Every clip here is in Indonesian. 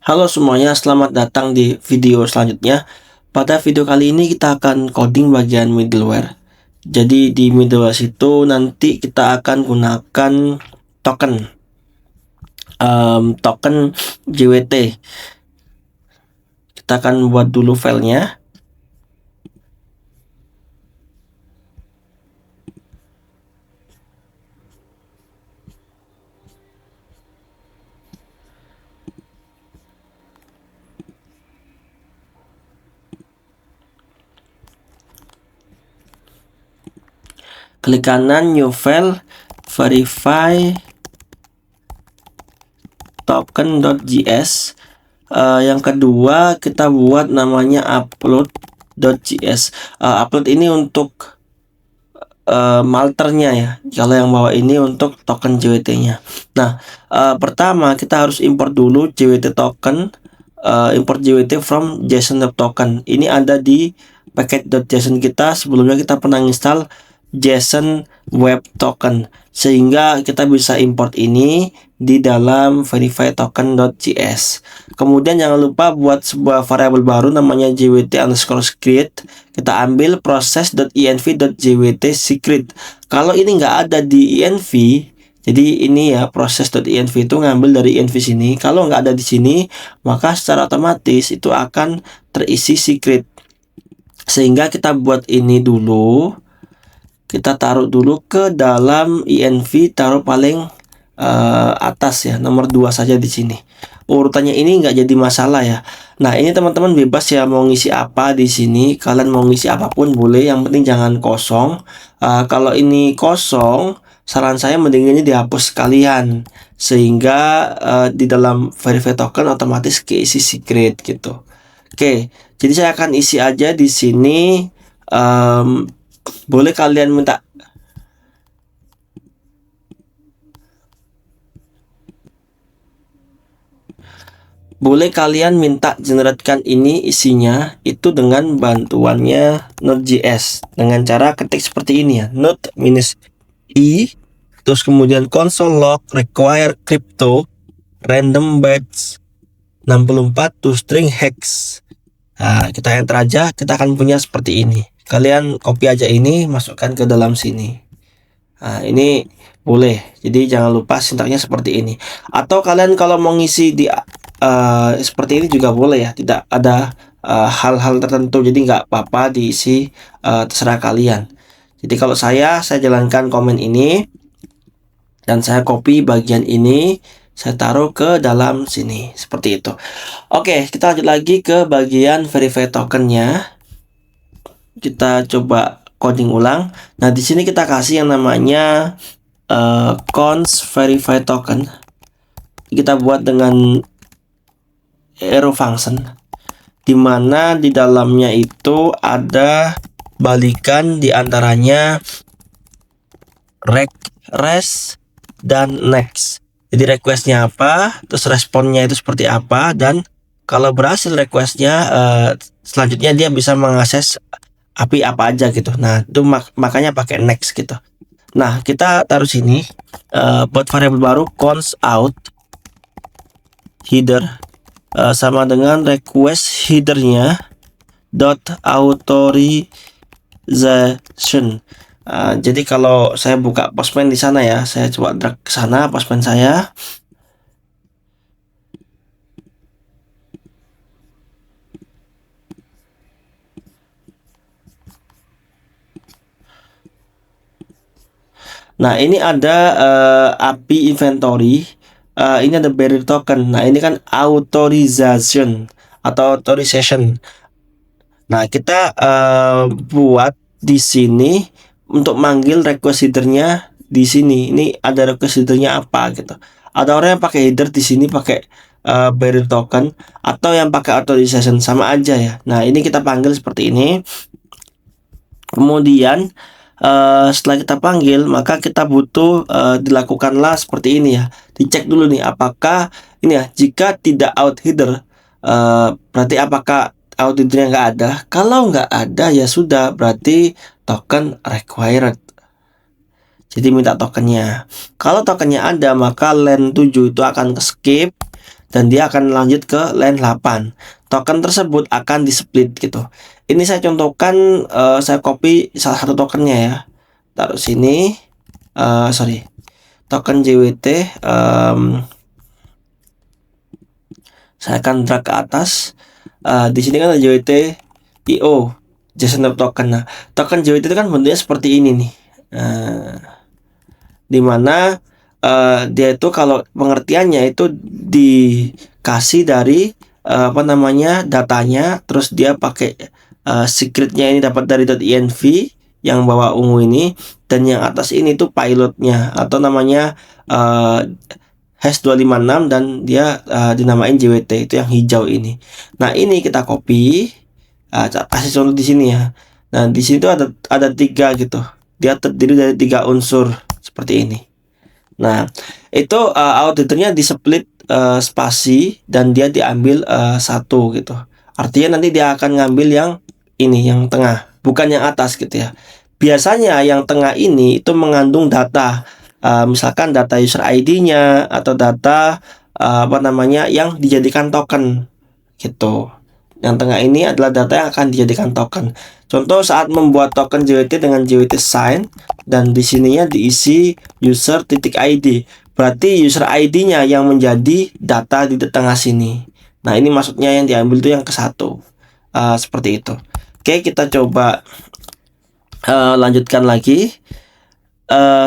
Halo semuanya, selamat datang di video selanjutnya. Pada video kali ini kita akan coding bagian middleware. Jadi di middleware itu nanti kita akan gunakan token, token JWT. Kita akan buat dulu filenya. Klik kanan, new file, verify token.js. Yang kedua kita buat namanya upload.js. Upload ini untuk malternya ya. Kalau yang bawah ini untuk token JWT-nya. Nah, pertama kita harus import dulu JWT token, import JWT from JSON.token. Ini ada di package.json kita. Sebelumnya kita pernah install JSON web token, sehingga kita bisa import ini di dalam verify token.js. Kemudian jangan lupa buat sebuah variabel baru namanya jwt_secret. Kita ambil process.env.jwt_secret. Kalau ini nggak ada di env, jadi ini ya process.env itu ngambil dari env sini. Kalau nggak ada di sini, maka secara otomatis itu akan terisi secret. Sehingga kita buat ini dulu. Kita taruh dulu ke dalam env, taruh paling atas ya, nomor 2 saja di sini. Urutannya ini nggak jadi masalah ya. Nah, ini teman-teman bebas ya mau ngisi apa di sini. Kalian mau ngisi apapun boleh, yang penting jangan kosong. Kalau ini kosong, saran saya mending ini dihapus sekalian, sehingga di dalam verify token otomatis keisi secret gitu. Oke, jadi saya akan isi aja di sini. Boleh kalian minta generatekan ini isinya itu dengan bantuannya Node.js dengan cara ketik seperti ini ya, node-i, terus kemudian console log require crypto random bytes 64 to string hex. Nah, kita enter aja, kita akan punya seperti ini. Kalian copy aja ini, masukkan ke dalam sini. Nah, ini boleh. Jadi jangan lupa sintaknya seperti ini. Atau kalian kalau mau ngisi di seperti ini juga boleh ya. Tidak ada hal-hal tertentu. Jadi nggak apa-apa diisi, terserah kalian. Jadi kalau saya jalankan komen ini dan saya copy bagian ini, saya taruh ke dalam sini seperti itu. Oke, kita lanjut lagi ke bagian verify tokennya. Kita coba coding ulang. Nah, di sini kita kasih yang namanya const verify token. Kita buat dengan arrow function, dimana di dalamnya itu ada balikan di antaranya res dan next. Jadi requestnya apa, terus responnya itu seperti apa, dan kalau berhasil requestnya, selanjutnya dia bisa mengakses API apa aja gitu. Nah, itu makanya pakai next gitu. Nah, kita taruh sini buat variabel baru const out header sama dengan request headernya dot authorization. Jadi kalau saya buka Postman di sana ya, saya coba drag ke sana Postman saya. Nah, ini ada API inventory. Ini ada barrier token. Nah, ini kan authorization atau authorization. Nah, kita buat di sini untuk manggil request headernya di sini. Ini ada request headernya apa gitu. Ada orang yang pakai header di sini pakai barrier token, atau yang pakai authorization, sama aja ya. Nah, ini kita panggil seperti ini. Kemudian setelah kita panggil, maka kita butuh dilakukanlah seperti ini ya. Dicek dulu nih apakah ini ya. Jika tidak out header, berarti apakah out headernya nggak ada. Kalau nggak ada ya sudah, berarti token required. Jadi minta tokennya. Kalau tokennya ada, maka len 7 itu akan ke skip. dan dia akan lanjut ke line 8. Token tersebut akan di split gitu. Ini saya contohkan, saya copy salah satu tokennya ya, taruh sini. Sorry, token JWT, saya akan drag ke atas. Di sini kan ada JWT IO, JSON token. Nah, token JWT itu kan bentuknya seperti ini nih. Dimana dia itu kalau pengertiannya itu dikasih dari datanya, terus dia pakai secretnya ini dapat dari .env yang bawah ungu ini, dan yang atas ini tuh pilotnya atau namanya hash 256 dan dia dinamain JWT, itu yang hijau ini. Nah, ini kita copy, kasih contoh di sini ya. Nah, di sini tuh ada 3 gitu. Dia terdiri dari 3 unsur seperti ini. Nah, itu auditornya di split spasi dan dia diambil 1 gitu. Artinya nanti dia akan ngambil yang ini, yang tengah, bukan yang atas gitu ya. Biasanya yang tengah ini itu mengandung data, misalkan data user ID-nya atau data yang dijadikan token gitu. Yang tengah ini adalah data yang akan dijadikan token. Contoh saat membuat token JWT dengan JWT sign, dan di sininya diisi user.id. Berarti user ID-nya yang menjadi data di tengah sini. Nah, ini maksudnya yang diambil itu yang ke 1. Seperti itu. Oke, kita coba lanjutkan lagi.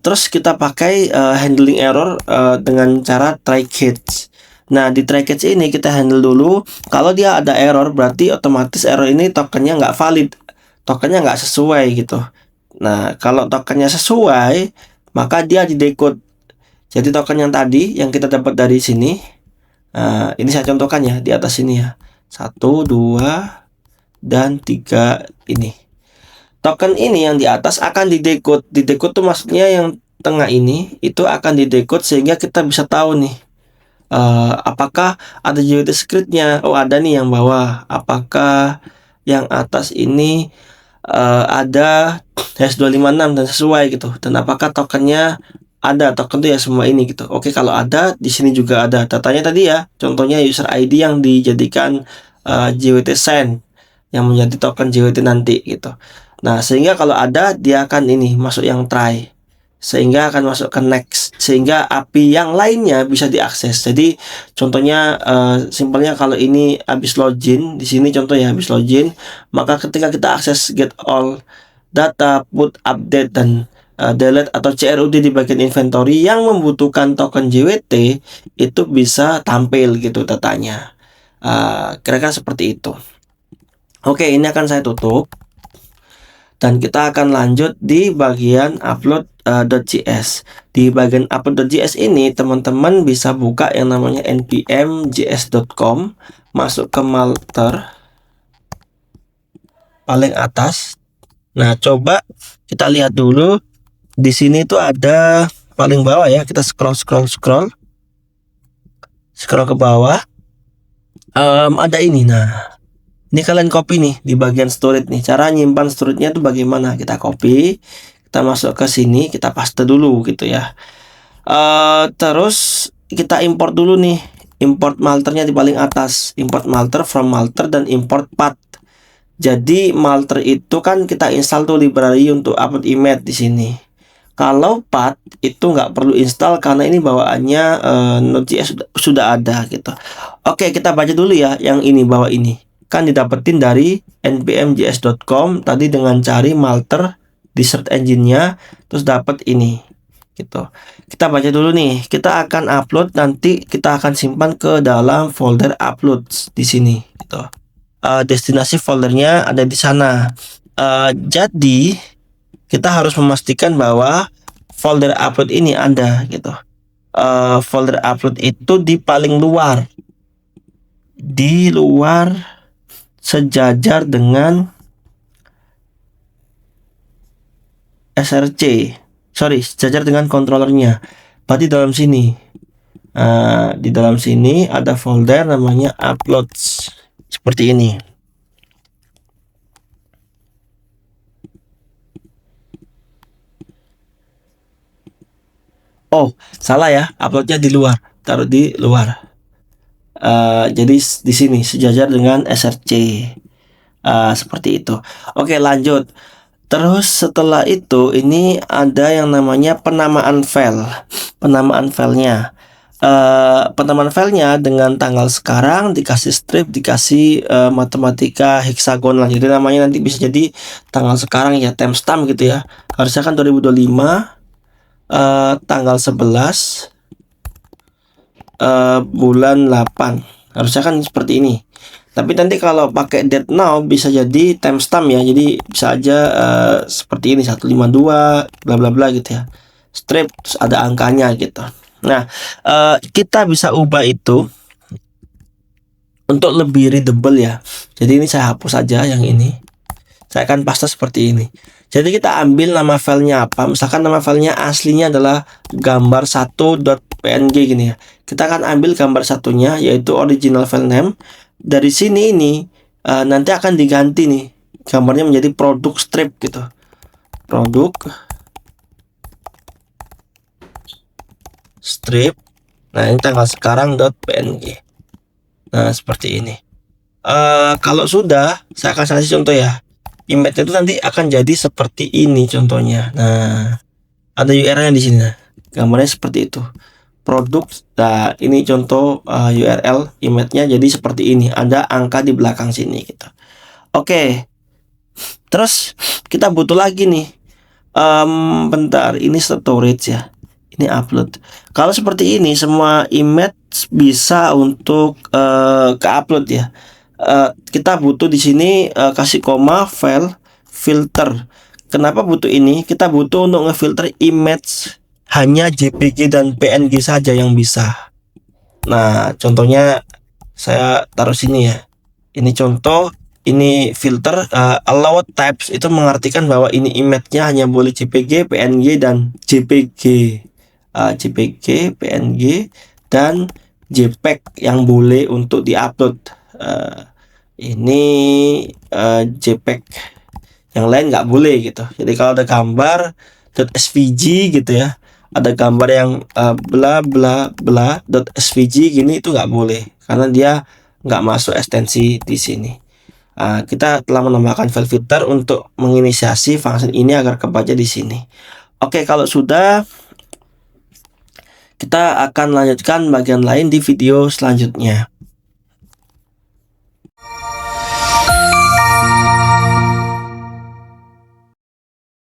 Terus kita pakai handling error dengan cara try catch. Nah, di try catch ini kita handle dulu. Kalau dia ada error, berarti otomatis error ini tokennya nggak valid, tokennya nggak sesuai gitu. Nah, kalau tokennya sesuai, maka dia di decode. Jadi token yang tadi yang kita dapat dari sini, ini saya contohkan ya di atas sini ya, 1, 2, dan 3 ini. Token ini yang di atas akan didecode. Didecode tuh maksudnya yang tengah ini itu akan didecode sehingga kita bisa tahu nih apakah ada JWT scriptnya. Oh, ada nih yang bawah. Apakah yang atas ini ada hash 256 dan sesuai gitu. Dan apakah tokennya ada, token itu ya semua ini gitu. Oke, kalau ada di sini juga ada datanya tadi ya. Contohnya user ID yang dijadikan JWT send yang menjadi token JWT nanti gitu. Nah, sehingga kalau ada dia akan ini masuk yang try, sehingga akan masuk ke next, sehingga API yang lainnya bisa diakses. Jadi contohnya simpelnya kalau ini habis login, di sini contoh ya habis login, maka ketika kita akses get all data, put, update, dan delete atau CRUD di bagian inventory yang membutuhkan token JWT itu bisa tampil gitu datanya. Kira-kira seperti itu. Oke, ini akan saya tutup. Dan kita akan lanjut di bagian upload.js. Di bagian upload.js ini teman-teman bisa buka yang namanya npm js.com, masuk ke Malter paling atas. Nah, coba kita lihat dulu. Di sini tuh ada paling bawah ya. Kita scroll ke bawah. Ada ini. Nah, ini kalian copy nih di bagian storage nih. Cara nyimpan storage-nya tuh bagaimana? Kita copy, kita masuk ke sini, kita paste dulu gitu ya. Terus kita import dulu nih. Import Malternya di paling atas. Import Malter from Malter dan import path. Jadi Malter itu kan kita install tuh library untuk upload image di sini. Kalau path itu nggak perlu install karena ini bawaannya Node.js sudah ada gitu. Oke, kita baca dulu ya yang ini bawah ini. Kan didapetin dari npmjs.com tadi dengan cari Malter di search engine-nya, terus dapat ini gitu. Kita baca dulu nih. Kita akan upload, nanti kita akan simpan ke dalam folder uploads di sini gitu. Destinasi foldernya ada di sana. Jadi kita harus memastikan bahwa folder upload ini ada gitu. Folder upload itu di paling luar, sejajar dengan sejajar dengan controllernya. Berarti dalam sini, di dalam sini ada folder namanya uploads seperti ini. Oh, salah ya, uploadnya di luar, taruh di luar. Jadi di sini sejajar dengan src. Seperti itu. Oke, lanjut. Terus setelah itu ini ada yang namanya penamaan file. Penamaan filenya. Penamaan filenya dengan tanggal sekarang dikasih strip, dikasih matematika heksagonal. Jadi namanya nanti bisa jadi tanggal sekarang ya, timestamp gitu ya. Harusnya kan 2025 tanggal 11 bulan 8. Harusnya kan seperti ini. Tapi nanti kalau pakai date now bisa jadi timestamp ya. Jadi bisa aja seperti ini 152 bla bla bla gitu ya. Strip terus ada angkanya gitu. Nah, kita bisa ubah itu untuk lebih readable ya. Jadi ini saya hapus saja yang ini. Saya akan paste seperti ini. Jadi kita ambil nama filenya apa. Misalkan nama filenya aslinya adalah gambar 1.png gini ya. Kita akan ambil gambar satunya yaitu original file name. Dari sini ini nanti akan diganti nih gambarnya menjadi produk strip gitu. Produk strip. Nah, ini tanggal sekarang .png. Nah, seperti ini. Kalau sudah, saya akan kasih contoh ya. Image itu nanti akan jadi seperti ini contohnya. Nah, ada URL-nya di sini. Nah, gambarnya seperti itu. Produk. Nah, ini contoh URL image-nya jadi seperti ini. Ada angka di belakang sini gitu. Oke. Terus kita butuh lagi nih. Bentar, ini storage ya. Ini upload. Kalau seperti ini semua image bisa untuk ke-upload ya. Kita butuh di sini kasih koma file filter. Kenapa butuh ini? Kita butuh untuk ngefilter image hanya JPG dan PNG saja yang bisa. Nah, contohnya saya taruh sini ya. Ini contoh, ini filter allowed types itu mengartikan bahwa ini image-nya hanya boleh JPG, PNG dan JPG. JPG, PNG dan JPEG yang boleh untuk diupload. Ini JPEG, yang lain nggak boleh gitu. Jadi kalau ada gambar .svg gitu ya, ada gambar yang bla bla bla .svg gini itu nggak boleh karena dia nggak masuk ekstensi di sini. Kita telah menambahkan file filter untuk menginisiasi function ini agar kebaca di sini. Oke, kalau sudah kita akan lanjutkan bagian lain di video selanjutnya.